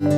देव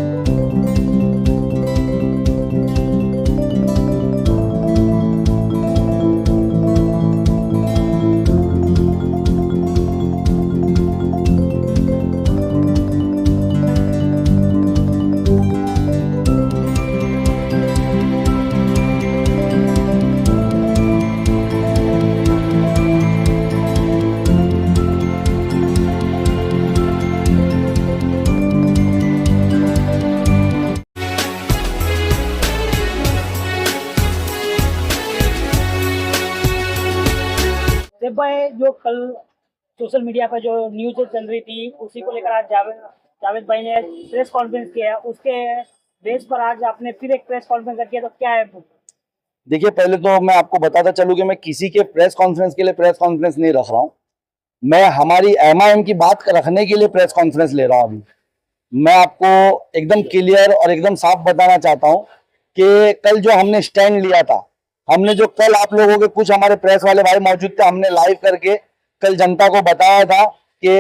भाई, जो कल सोशल मीडिया पर जो न्यूज चल रही थी उसी को लेकर आज जावेद भाई ने प्रेस कॉन्फ्रेंस किया है, उसके बेस पर आज आपने फिर एक प्रेस कॉन्फ्रेंस रखी है, तो क्या है? देखिए, पहले तो मैं आपको बताता चलूं कि मैं किसी के प्रेस कॉन्फ्रेंस के लिए प्रेस कॉन्फ्रेंस नहीं रख रहा हूं। मैं हमारी MIM की बात रखने के लिए प्रेस कॉन्फ्रेंस ले रहा हूं। अभी मैं आपको एकदम क्लियर और एकदम साफ बताना चाहता हूं कि कल जो हमने स्टैंड लिया था, हमने जो कल आप लोगों के कुछ हमारे प्रेस वाले भाई मौजूद थे, हमने लाइव करके कल जनता को बताया था कि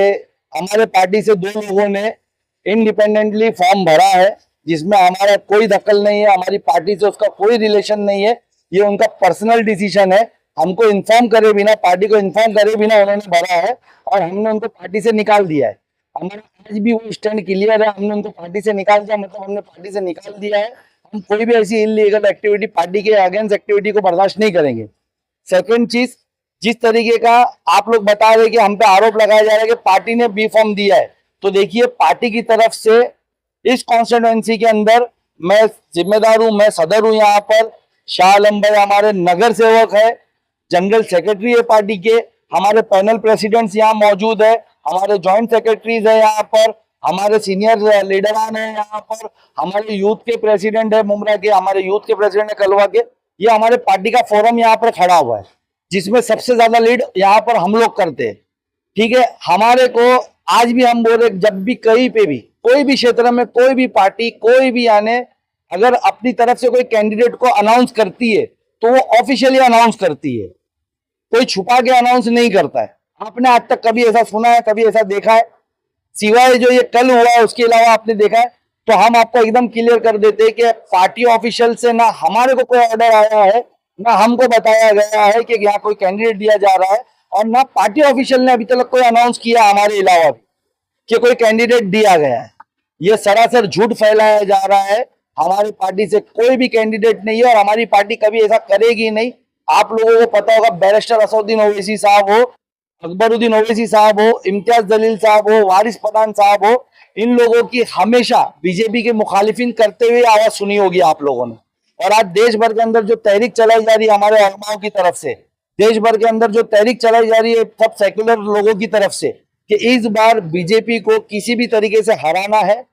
हमारे पार्टी से 2 लोगों ने इंडिपेंडेंटली फॉर्म भरा है, जिसमें हमारा कोई दखल नहीं है, हमारी पार्टी से उसका कोई रिलेशन नहीं है, ये उनका पर्सनल डिसीजन है। हमको इन्फॉर्म करे बिना, पार्टी को इन्फॉर्म करे बिना उन्होंने भरा है और हमने उनको पार्टी से निकाल दिया है। हमारा आज भी वो स्टैंड क्लियर है, हमने उनको पार्टी से निकाल दिया, मतलब हमने पार्टी से निकाल दिया है। हम कोई भी ऐसी इलीगल एक्टिविटी, पार्टी के अगेंस्ट एक्टिविटी को बर्दाश्त नहीं करेंगे। सेकंड चीज, जिस तरीके का आप लोग बता रहे कि हम पे आरोप लगाया जा रहा है कि पार्टी ने बी फॉर्म दिया है, तो देखिए, पार्टी की तरफ से इस कॉन्स्टिट्यूएंसी के अंदर मैं जिम्मेदार हूं, मैं सदर हूं। यहाँ पर शाह आलम भाई हमारे नगर सेवक है, जनरल सेक्रेटरी है पार्टी के, हमारे पैनल प्रेसिडेंट्स यहाँ मौजूद है, हमारे जॉइंट सेक्रेटरीज है यहाँ पर, हमारे सीनियर लीडरान है यहाँ पर, हमारे यूथ के प्रेसिडेंट है मुमरा के, हमारे यूथ के प्रेसिडेंट है कलवा के। ये हमारे पार्टी का फोरम यहाँ पर खड़ा हुआ है, जिसमें सबसे ज्यादा लीड यहाँ पर हम लोग करते हैं। ठीक है, हमारे को आज भी हम बोल रहे, जब भी कहीं पे भी कोई भी क्षेत्र में कोई भी पार्टी कोई भी आने अगर अपनी तरफ से कोई कैंडिडेट को अनाउंस करती है तो वो ऑफिशियली अनाउंस करती है, कोई छुपा के अनाउंस नहीं करता है। आपने आज तक कभी ऐसा सुना है, कभी ऐसा देखा है? सिवाय जो ये कल हुआ है उसके अलावा आपने देखा है? तो हम आपको एकदम क्लियर कर देते हैं कि पार्टी ऑफिशियल से ना हमारे को कोई ऑर्डर आया है, ना हमको बताया गया है कि यहाँ कोई कैंडिडेट दिया जा रहा है, और ना पार्टी ऑफिशियल ने अभी तक कोई अनाउंस किया हमारे अलावा भी कि कोई कैंडिडेट दिया गया है। ये सरासर झूठ फैलाया जा रहा है। हमारी पार्टी से कोई भी कैंडिडेट नहीं है और हमारी पार्टी कभी ऐसा करेगी नहीं। आप लोगों को पता होगा, बैरिस्टर असदुद्दीन ओवैसी साहब हो, अकबरुद्दीन ओवैसी साहब हो, इम्तियाज जलील साहब हो, वारिस पठान साहब हो, इन लोगों की हमेशा बीजेपी के मुखालिफिन करते हुए आवाज सुनी होगी आप लोगों ने। और आज देश भर के अंदर जो तहरीक चलाई जा रही है हमारे उलमाओं की तरफ से, देश भर के अंदर जो तहरीक चलाई जा रही है सब सेक्युलर लोगों की तरफ से, कि इस बार बीजेपी को किसी भी तरीके से हराना है,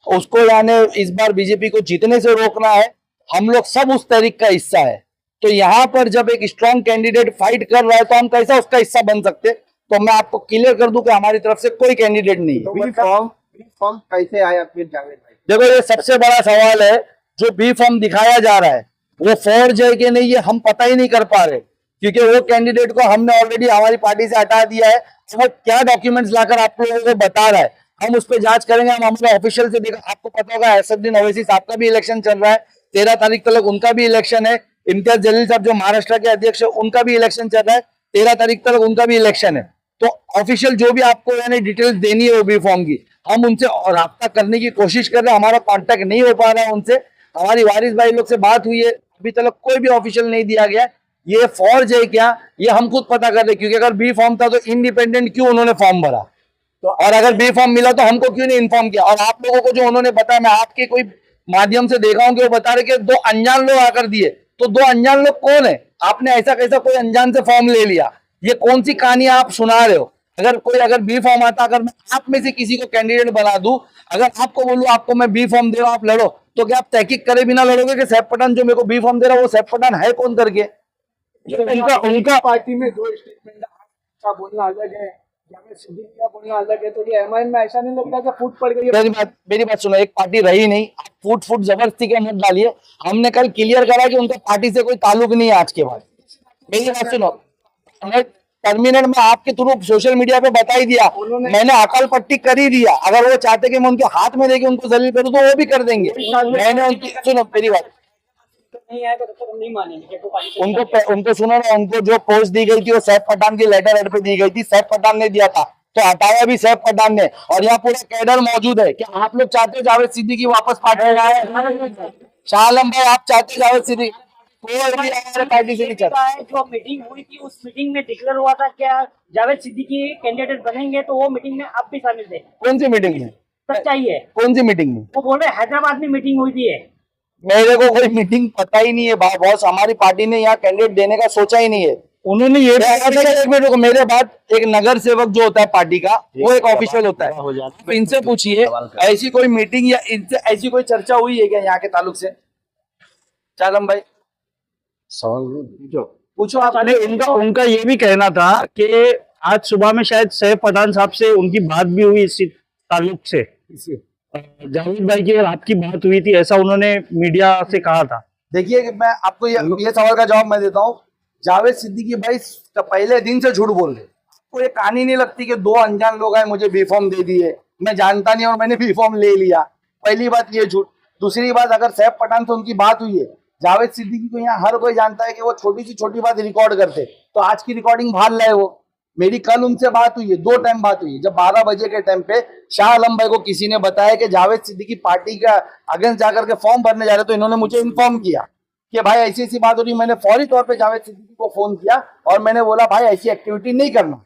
उसको यानी इस बार बीजेपी को जीतने से रोकना है, हम लोग सब उस तहरीक का हिस्सा है। तो यहाँ पर जब एक स्ट्रॉन्ग कैंडिडेट फाइट कर रहा है तो हम कैसा उसका हिस्सा बन सकते? तो मैं आपको क्लियर कर दूं कि हमारी तरफ से कोई कैंडिडेट नहीं है। बी फॉर्म कैसे आया फिर जावेद भाई? देखो, ये सबसे बड़ा सवाल है। जो बी फॉर्म दिखाया जा रहा है वो फॉर्ज है कि नहीं, ये हम पता ही नहीं कर पा रहे, क्योंकि वो कैंडिडेट को हमने ऑलरेडी हमारी पार्टी से हटा दिया है। वो क्या डॉक्यूमेंट्स लाकर आप लोगों को बता रहा है, हम उस पर जांच करेंगे। हम हमारे ऑफिशियल से देखा, आपको पता होगा असदुद्दीन ओवैसी साहब का भी इलेक्शन चल रहा है, 13 तारीख तक उनका भी इलेक्शन है। इम्तियाज जलील साहब जो महाराष्ट्र के अध्यक्ष है, उनका भी इलेक्शन चल रहा है, 13 तारीख तक उनका भी इलेक्शन है। तो ऑफिशियल जो भी आपको यानी डिटेल्स देनी है वो बी फॉर्म की, हम उनसे राब्ता करने की कोशिश कर रहे हैं। हमारा कांटेक्ट नहीं हो पा रहा है उनसे। हमारी वारिस भाई लोग से बात हुई है, अभी तक कोई भी ऑफिशियल नहीं दिया गया। ये फॉर्ज है क्या, ये हम खुद पता कर रहे, क्योंकि अगर बी फॉर्म था तो इंडिपेंडेंट क्यों उन्होंने फॉर्म भरा, तो और अगर बी फॉर्म मिला तो हमको क्यों नहीं इन्फॉर्म किया? और आप लोगों को जो उन्होंने बताया, मैं आपके कोई माध्यम से देखा हूं कि वो बता रहे कि 2 अनजान लोग आकर दिए। तो 2 अनजान लोग कौन है? आपने ऐसा कैसा कोई अनजान से फॉर्म ले लिया? ये कौन सी कहानी आप सुना रहे हो? अगर बी फॉर्म आता, अगर मैं आप में से किसी को कैंडिडेट बना दूं, अगर आपको बोलूं आपको मैं बी फॉर्म दे रहा हूं, आप लड़ो, तो क्या आप तहकीक करे बिना लड़ोगे कि सैफ पठान जो मेरे को बी फॉर्म दे रहा है वो सैफ पठान है कौन करके? उनका पार्टी में जो स्टेटमेंट का बोलना अलग है, का बोलना अलग है, तो ये एमआईएम में ऐसा नहीं लगता कि फूट पड़ गई है? मेरी बात सुनो, एक पार्टी रही नहीं, आप फूट जबरदस्ती के मत डालिए। हमने कल क्लियर करा कि उनका पार्टी से कोई ताल्लुक नहीं है आज के बाद। मेरी बात सुनो, टर्मिनेट में आपके थ्रू सोशल मीडिया पे बता ही दिया, मैंने अकाल पट्टी कर ही दिया। अगर वो चाहते कि मैं उनके हाथ में देके उनको जलील करूँ तो वो भी कर देंगे। मैंने उनकी, सुनो मेरी बात, नहीं आएगा तो हम नहीं मानेंगे। उनको सुनो ना, उनको जो पोस्ट दी गई थी वो सैफ पठान की लेटर हेड पे दी गई थी, सैफ पठान ने दिया था, तो हटाया भी सैफ पठान ने। और यहाँ पूरा कैडर मौजूद है। क्या आप लोग चाहते हो जावेद सिद्दीकी वापस पार्टी में आए? शाह आलम भाई, आप चाहते हो जावेद सिद्दीकी? कोई भी हमारे पार्टी से नहीं चाहता। जो मीटिंग हुई थी उस मीटिंग में डिक्लेयर हुआ था क्या जावेद सिद्दीकी कैंडिडेट बनेंगे, तो वो मीटिंग में आप भी शामिल थे। कौन सी मीटिंग में? सच्चाई है। कौन सी मीटिंग में? वो बोल रहे हैदराबाद में मीटिंग हुई थी। मेरे को कोई मीटिंग पता ही नहीं है बॉस। हमारी पार्टी ने यहाँ कैंडिडेट देने का सोचा ही नहीं है। उन्होंने ये एक मिनट रुको, मेरे बाद एक नगर सेवक जो होता है पार्टी का, वो एक ऑफिशियल होता है। तो इनसे पूछिए ऐसी कोई मीटिंग या इनसे ऐसी कोई चर्चा हुई है क्या यहाँ के ताल्लुक से? चालम भाई पूछो आप। उनका ये भी कहना था कि आज सुबह में शायद सैफ पठान साहब से उनकी बात भी हुई इसी ताल्लुक से, जावेद भाई की और आपकी बात हुई थी, ऐसा उन्होंने मीडिया से कहा था। देखिए कि मैं आपको ये सवाल का जवाब मैं देता हूँ। जावेद सिद्दीकी भाई पहले दिन से झूठ बोल रहे। आपको ये कहानी नहीं लगती कि दो अनजान लोग आए, मुझे बी फॉर्म दे दिए, मैं जानता नहीं और मैंने बी फॉर्म ले लिया? पहली बात ये झूठ। दूसरी बात, अगर सैफ पठान से उनकी बात हुई है, जावेद सिद्दीकी को यहाँ हर कोई जानता है कि वो छोटी सी छोटी बात रिकॉर्ड करते, तो आज की रिकॉर्डिंग बाहर लाए वो। मेरी कल उनसे बात हुई है, 2 टाइम बात हुई है। जब 12 बजे के टाइम पे शाह आलम भाई को किसी ने बताया कि जावेद सिद्दीकी पार्टी का अगेंस्ट जाकर के फॉर्म भरने जा रहे, तो इन्होंने मुझे इन्फॉर्म किया कि भाई ऐसी ऐसी बात हो रही। मैंने फौरी तौर पे जावेद सिद्दीकी को फोन किया और मैंने बोला भाई ऐसी एक्टिविटी नहीं करना।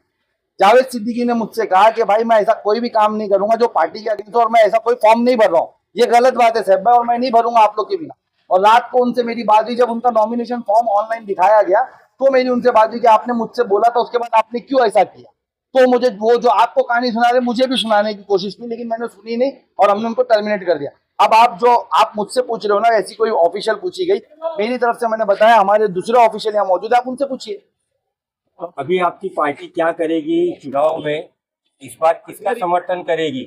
जावेद सिद्दीकी ने मुझसे कहा कि भाई मैं ऐसा कोई भी काम नहीं करूंगा जो पार्टी के अगेंस्ट हो, और मैं ऐसा कोई फॉर्म नहीं भर रहा हूँ। ये गलत बात है साहब भाई, और मैं नहीं भरूंगा आप लोग के बिना। और रात को उनसे मेरी बात हुई, जब उनका नॉमिनेशन फॉर्म ऑनलाइन दिखाया गया तो मेरी उनसे बात हुई कि आपने मुझसे बोला था, उसके बाद आपने क्यों ऐसा किया? तो मुझे वो जो आपको कहानी सुना रहे मुझे भी सुनाने की कोशिश की, लेकिन मैंने सुनी नहीं और हमने उनको टर्मिनेट कर दिया। अब आप मुझसे पूछ रहे हो ना, ऐसी कोई ऑफिशियल पूछी गई, मेरी तरफ से मैंने बताया, हमारे दूसरे ऑफिशियल यहाँ मौजूद है, आप उनसे पूछिए। अभी आपकी पार्टी क्या करेगी चुनाव में? इस बार किसका समर्थन करेगी?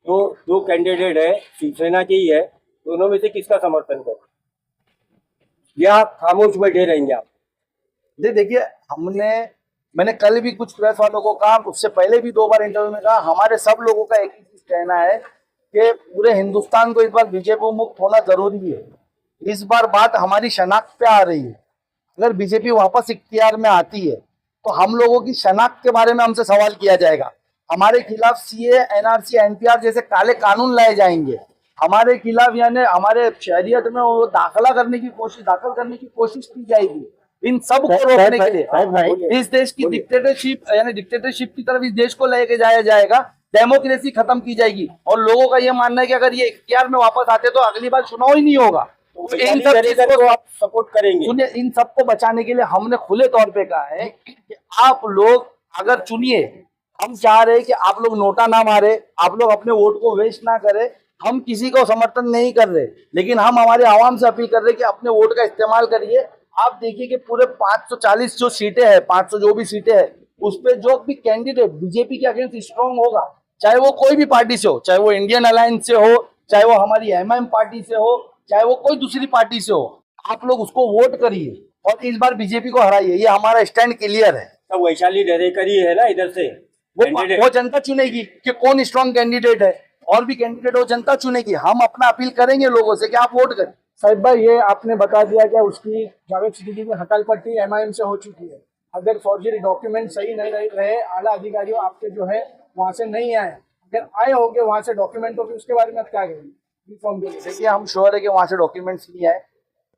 तो दो कैंडिडेट है, शिवसेना के ही है, दोनों में से किसका समर्थन करेगी या खामोश बैठे रहेंगे आप? देखिए, मैंने कल भी कुछ प्रेस वालों को कहा, उससे पहले भी 2 बार इंटरव्यू में कहा, हमारे सब लोगों का एक ही चीज कहना है कि पूरे हिंदुस्तान को इस बार बीजेपी मुक्त होना जरूरी है। इस बार बात हमारी शनाख्त पे आ रही है। अगर बीजेपी वापस इख्तियार में आती है तो हम लोगों की शनाख्त के बारे में हमसे सवाल किया जाएगा। हमारे खिलाफ सीए, एनआरसी, एनपीआर जैसे काले कानून लाए जाएंगे। हमारे खिलाफ यानी हमारे शहरियत में वो दाखिल करने की कोशिश की जाएगी। इन सब को रोकने के लिए इस देश की डिक्टेटरशिप की तरफ इस देश को लेके जाया जाएगा। डेमोक्रेसी खत्म की जाएगी और लोगों का ये मानना है कि अगर ये इख्तियार में वापस आते तो अगली बार चुनाव ही नहीं होगा। तो इन सब चीजों को आप सपोर्ट करेंगे? सुनिए, इन सबको बचाने के लिए हमने खुले तौर पे कहा है कि आप लोग अगर चुनिए, हम चाह रहे हैं कि आप लोग नोटा ना मारे, आप लोग अपने वोट को वेस्ट ना करें। हम किसी को समर्थन नहीं कर रहे, लेकिन हम हमारे आवाम से अपील कर रहे हैं कि अपने वोट का इस्तेमाल करिए। आप देखिए कि पूरे 540 जो सीटें हैं, 500 जो भी सीटें हैं, उस पर जो भी कैंडिडेट बीजेपी के अगेंस्ट स्ट्रांग होगा, चाहे वो कोई भी पार्टी से हो, चाहे वो इंडियन अलायंस से हो, चाहे वो हमारी एमआईएम पार्टी से हो, चाहे वो कोई दूसरी पार्टी से हो, आप लोग उसको वोट करिए और इस बार बीजेपी को हराइए। ये हमारा स्टैंड क्लियर है। तो वैशाली डरेकर ही है ना इधर से, वो जनता चुनेगी कि कौन स्ट्रांग कैंडिडेट है, और भी कैंडिडेट वो जनता चुनेगी। हम अपना अपील करेंगे लोगों से कि आप वोट करें। साहिब भाई, ये आपने बता दिया कि उसकी जावेद सिद्दीकी की हकाल पट्टी एमआईएम से हो चुकी है। अगर फॉर्जरी डॉक्यूमेंट सही नहीं रहे, आला अधिकारियों आपके जो है वहाँ से नहीं आए, अगर आए होंगे वहाँ से डॉक्यूमेंट, तो फिर उसके बारे में आप क्या कहेंगे? देखिए, हम श्योर है कि वहाँ से डॉक्यूमेंट्स नहीं आए।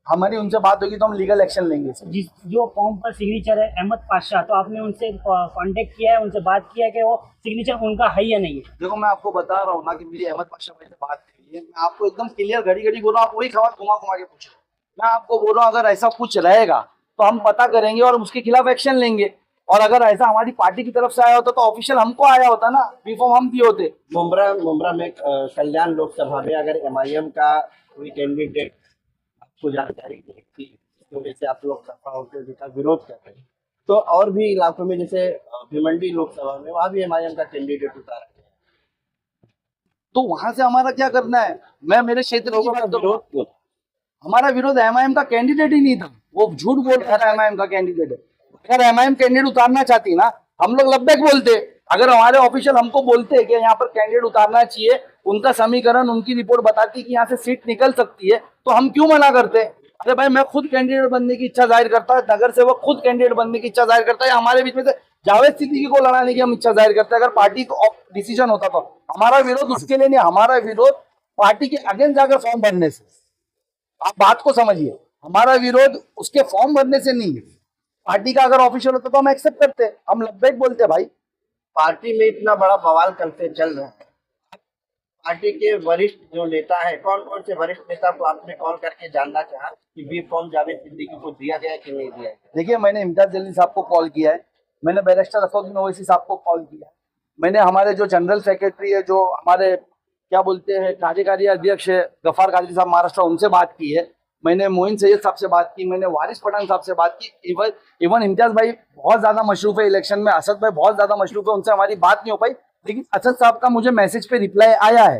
हमारी उनसे बात होगी तो हम लीगल एक्शन लेंगे। जो फॉर्म पर सिग्नेचर है अहमद पाशा, तो आपने उनसे कांटेक्ट किया है, उनसे बात किया है कि वो सिग्नेचर उनका है या नहीं है? देखो, मैं आपको बता रहा हूँ ना कि मेरी अहमद पाशा भाई से बात हुई है। मैं आपको एकदम क्लियर घड़ी घड़ी बोल रहा हूँ, आप वही खबर घुमा घुमा के पूछ रहे हो। मैं आपको बोल रहा हूँ अगर ऐसा कुछ रहेगा तो हम पता करेंगे और उसके खिलाफ एक्शन लेंगे। और अगर ऐसा हमारी पार्टी की तरफ से आया होता तो ऑफिशियल हमको आया होता ना, बी फॉर्म हम दिए होते। मुंब्रा में कल्याण लोकसभा में अगर एमआईएम का कोई कैंडिडेट आपको जानकारी देती तो जैसे आप लोकसभा का विरोध कर रहे हैं, तो और भी इलाकों में जैसे भिवंडी लोकसभा में वहाँ भी एमआईएम का कैंडिडेट उतारा गया, तो वहां से हमारा क्या करना है? मैं मेरे क्षेत्र की बात कर रहा हूं। हमारा विरोध एमआईएम का कैंडिडेट ही नहीं था, वो झूठ बोल रहा था एमआईएम का कैंडिडेट है। अगर एमआईएम कैंडिडेट उतारना चाहती ना, हम लोग लब्बैक बोलते। अगर हमारे ऑफिशियल हमको बोलते कि यहाँ पर कैंडिडेट उतारना चाहिए, उनका समीकरण उनकी रिपोर्ट बताती कि यहाँ से सीट निकल सकती है, तो हम क्यों मना करते? अरे भाई, मैं खुद कैंडिडेट बनने की इच्छा जाहिर करता है, नगर सेवक खुद कैंडिडेट बनने की इच्छा जाहिर करता है, हमारे बीच में से जावेद सिद्दीकी को लड़ाने की हम इच्छा जाहिर करते हैं। अगर पार्टी को डिसीजन होता तो हमारा विरोध उसके लिए नहीं, हमारा विरोध पार्टी के अगेंस्ट जाकर फॉर्म भरने से। आप बात को समझिए, हमारा विरोध उसके फॉर्म भरने से नहीं है। पार्टी का अगर ऑफिशियल होता तो हम एक्सेप्ट करते, हम लब्बैक बोलते भाई। पार्टी में इतना बड़ा बवाल करते चल रहा है, पार्टी के वरिष्ठ जो नेता है, कौन कौन से वरिष्ठ नेता को आपने कॉल करके जानना चाहा कि बी फॉर्म जावेद सिद्दीकी को दिया गया कि नहीं दिया गया? देखिए, मैंने इम्तियाज जलील साहब को कॉल किया है, मैंने बैरिस्टर असदुद्दीन ओवैसी साहब को कॉल किया है, मैंने हमारे जो जनरल सेक्रेटरी है, जो हमारे क्या बोलते हैं कार्यकारी अध्यक्ष है गफार कादरी साहब महाराष्ट्र, उनसे बात की है, मैंने मोइन सैयद साहब से बात की, मैंने वारिस पठान साहब से बात की। इवन इम्तियाज भाई बहुत ज्यादा मशरूफ है इलेक्शन में, असद भाई बहुत ज्यादा मशरूफ है, उनसे हमारी बात नहीं हो पाई। लेकिन असद साहब का मुझे मैसेज पे रिप्लाई आया है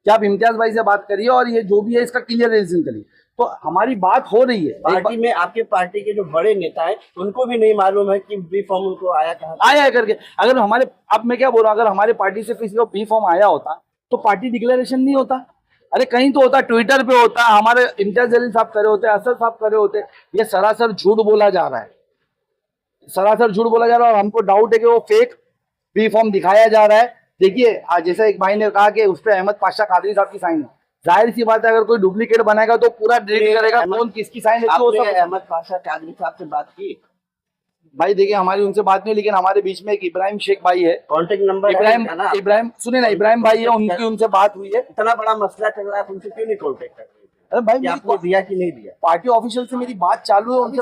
कि आप इम्तियाज भाई से बात करिए और ये जो भी है इसका क्लियर रीजन करिए। तो हमारी बात हो रही है। पार्टी में आपके पार्टी के जो बड़े नेता हैं उनको भी नहीं मालूम है कि बी फॉर्म उनको आया कहाँ से? आया है करके। अगर हमारे, अब मैं क्या बोल रहा हूँ, अगर हमारी पार्टी से किसी को बी फॉर्म आया होता तो पार्टी डिक्लेरेशन नहीं होता। अरे कहीं तो होता, ट्विटर पे होता, हमारे इम्तियाज जलील साहब करे होते, असद साहब करे होते। ये सरासर झूठ बोला जा रहा है, सरासर झूठ बोला जा रहा है और हमको डाउट है कि वो फेक बी फॉर्म दिखाया जा रहा है। देखिए, जैसे एक भाई ने कहा कि उस पर अहमद पाशा कादरी साहब की साइन है, जाहिर सी बात है अगर कोई डुप्लीकेट बनाएगा तो पूरा डिलीट करेगा, कौन किसकी साइन है। आपने अहमद पाशा कादरी साहब से बात की? भाई देखिए, हमारी उनसे बात नहीं, लेकिन हमारे बीच में एक इब्राहिम शेख भाई है, कॉन्टेक्ट नंबर इब्राहिम सुने ना, इब्राहिम भाई है, उनकी उनसे बात हुई है। इतना बड़ा मसला चल रहा है, उनसे क्यों नहीं कॉन्टेक्ट कर रहे? अरे भाई, कि आपने दिया कि नहीं दिया? पार्टी ऑफिशियल से मेरी बात चालू है, उनसे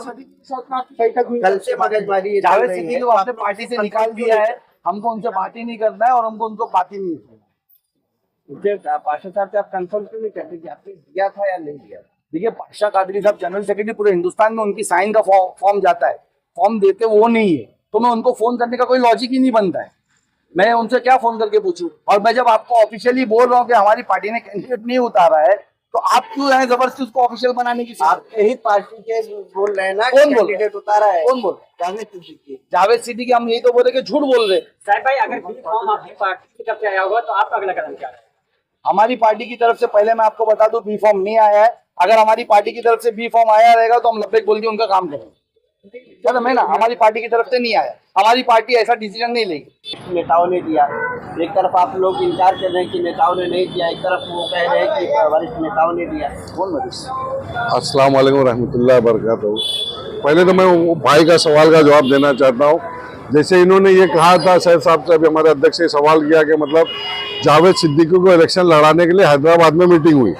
बैठक हुई, कल से मगजमारी जावेद सिद्दीकी को आपने पार्टी से निकाल दिया है, हमको उनसे बात ही नहीं करना है और हमको उनको बात ही नहीं करनी। पाशा साहब से आप कंफर्म क्यों नहीं करते कि आपने दिया था या नहीं दिया? देखिए, पाशा कादरी साहब जनरल सेक्रेटरी पूरे हिंदुस्तान में, उनकी साइन का फॉर्म जाता है, फॉर्म देते वो नहीं है, तो मैं उनको फोन करने का कोई लॉजिक ही नहीं बनता है। मैं उनसे क्या फोन करके पूछूं? और मैं जब आपको ऑफिशियली बोल रहा हूँ कि हमारी पार्टी ने कैंडिडेट नहीं उतारा है, तो आप क्यों है जबरदस्ती उसको ऑफिशियल बनाने की? आप यही पार्टी के बोल रहे हैं ना, कौन बोल कैंडिडेट उतारा है? कौन बोल? जावेद सिद्दीकी। जावेद सिद्दीकी, हम यही तो बोल रहे कि झूठ बोल रहे। साहब भाई, अगर बी फॉर्म आपकी पार्टी की तरफ से आया होगा तो आपका अगला कदम क्या है? हमारी पार्टी की तरफ से पहले मैं आपको बता दूं, बी फॉर्म नहीं आया है। अगर हमारी पार्टी की तरफ से बी फॉर्म आया रहेगा तो हम लब्बैक बोल के उनका काम करेंगे। क्या मैं ना, हमारी पार्टी की तरफ से नहीं आया, हमारी पार्टी ऐसा डिसीजन नहीं लेगी। नेताओं ने दिया, एक तरफ आप लोग इनकार कर रहे हैं कि नेताओं ने नहीं दिया, एक तरफ वो कह रहे हैं कि वरिष्ठ नेताओं ने दिया। कौन वरिष्ठ? अस्सलाम वालेकुम रहमतुल्लाह बरकातहू। पहले तो मैं वो भाई का सवाल का जवाब देना चाहता हूँ। जैसे इन्होंने ये कहा था, सैयद साहब से अभी हमारे अध्यक्ष से सवाल किया कि मतलब जावेद सिद्दीकी को इलेक्शन लड़ाने के लिए हैदराबाद में मीटिंग हुई,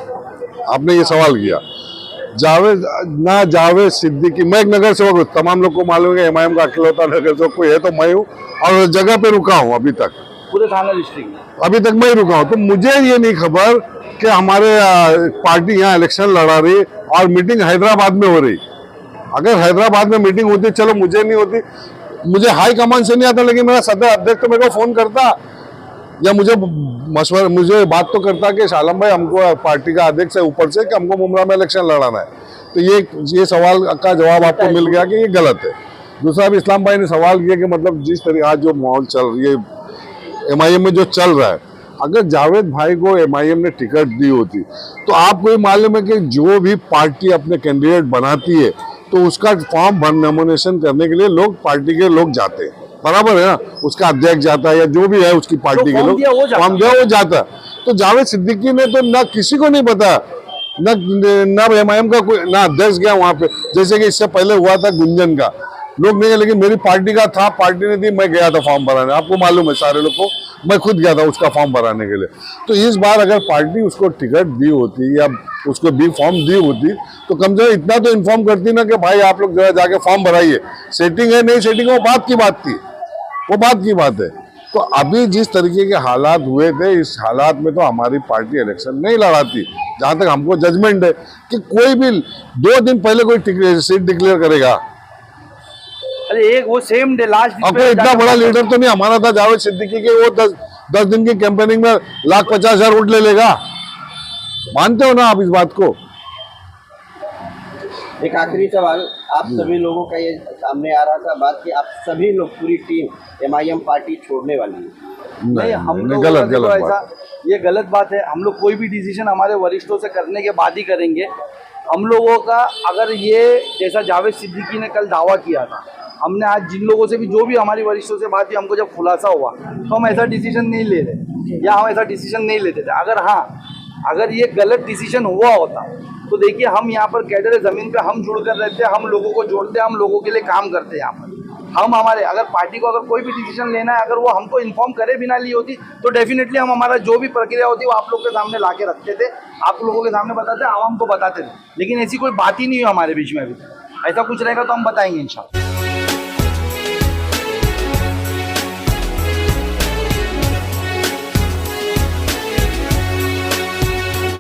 आपने ये सवाल किया। जावेद सिद्दीकी, मैं एक नगर सेवक हूँ, तमाम लोग को मालूम है एमआईएम का अकेलौता नगर सेवक कोई है तो मैं हूँ, और जगह पे रुका हूँ अभी तक, पूरे थाना डिस्ट्रिक्ट में अभी तक मैं ही रुका हूँ। तो मुझे ये नहीं खबर कि हमारे पार्टी यहाँ इलेक्शन लड़ा रही और मीटिंग हैदराबाद में हो रही। अगर हैदराबाद में मीटिंग होती, चलो मुझे नहीं होती, मुझे हाई कमान से नहीं आता, लेकिन मेरा सदर अध्यक्ष तो मेरे को फोन करता या मुझे बात तो करता कि शालम भाई हमको पार्टी का अध्यक्ष है ऊपर से कि हमको मुमरा में इलेक्शन लड़ाना है। तो ये सवाल का जवाब आपको मिल गया कि ये गलत है। दूसरा भी इस्लाम भाई ने सवाल किया कि मतलब जिस तरह आज जो माहौल चल रही है एमआईएम में जो चल रहा है, अगर जावेद भाई को एमआईएम ने टिकट दी होती तो आपको ये मालूम है कि जो भी पार्टी अपने कैंडिडेट बनाती है तो उसका फॉर्म भर नॉमिनेशन करने के लिए लोग पार्टी के लोग जाते हैं, बराबर है ना, उसका अध्यक्ष जाता है या जो भी है उसकी पार्टी के लोग, फॉर्म दिया वो जाता है। तो जावेद सिद्दीकी ने तो ना किसी को नहीं बताया, ना एमआईएम का कोई, ना अध्यक्ष गया वहां पे, जैसे कि इससे पहले हुआ था गुंजन का, लोग नहीं गए, लेकिन मेरी पार्टी का था, पार्टी ने दी, मैं गया था फॉर्म भराने, आपको मालूम है सारे लोग को, मैं खुद गया था उसका फॉर्म भराने के लिए। तो इस बार अगर पार्टी उसको टिकट दी होती या उसको बी फॉर्म दी होती तो कम से कम इतना तो इन्फॉर्म करती ना कि भाई आप लोग जरा जाके फॉर्म भराइए, सेटिंग है नहीं सेटिंग है वो बात की बात थी, वो बात की बात है। तो अभी जिस तरीके के हालात हुए थे, इस हालात में तो हमारी पार्टी इलेक्शन नहीं लड़ाती, जहां तक हमको जजमेंट है कि कोई भी 2 दिन पहले कोई सीट डिक्लेयर करेगा। अरे एक वो सेम डे लास्ट, अब कोई इतना बड़ा लीडर तो नहीं हमारा था जावेद सिद्दीकी के, वो 10 दिन की कैंपेनिंग में 1,50,000 वोट ले लेगा, मानते हो ना आप इस बात को? एक आखिरी सवाल, आप सभी लोगों का ये सामने आ रहा था बात कि आप सभी लोग पूरी टीम एमआईएम पार्टी छोड़ने वाली है। नहीं, हम नहीं, लोग गलत गलत ऐसा, बात। ये गलत बात है। हम लोग कोई भी डिसीजन हमारे वरिष्ठों से करने के बाद ही करेंगे। हम लोगों का अगर ये जैसा जावेद सिद्दीकी ने कल दावा किया था, हमने आज जिन लोगों से भी जो भी हमारी वरिष्ठों से बात हुई, हमको जब खुलासा हुआ तो हम ऐसा डिसीजन नहीं ले रहे या हम ऐसा डिसीजन नहीं लेते थे। अगर हाँ, अगर ये गलत डिसीजन हुआ होता तो देखिए हम यहाँ पर कैडर ज़मीन पे हम जुड़ कर रहते, हम लोगों को जोड़ते, हम लोगों के लिए काम करते यहाँ पर। हम हमारे अगर पार्टी को अगर कोई भी डिसीजन लेना है, अगर वो हमको इन्फॉर्म करे बिना ली होती तो डेफिनेटली हम हमारा जो भी प्रक्रिया होती वो आप लोग के सामने ला के रखते थे, आप लोगों के सामने बताते, आवाम को बताते थे। लेकिन ऐसी कोई बात ही नहीं हुई हमारे बीच में अभी। ऐसा कुछ रहेगा तो हम बताएंगे इंशाल्लाह।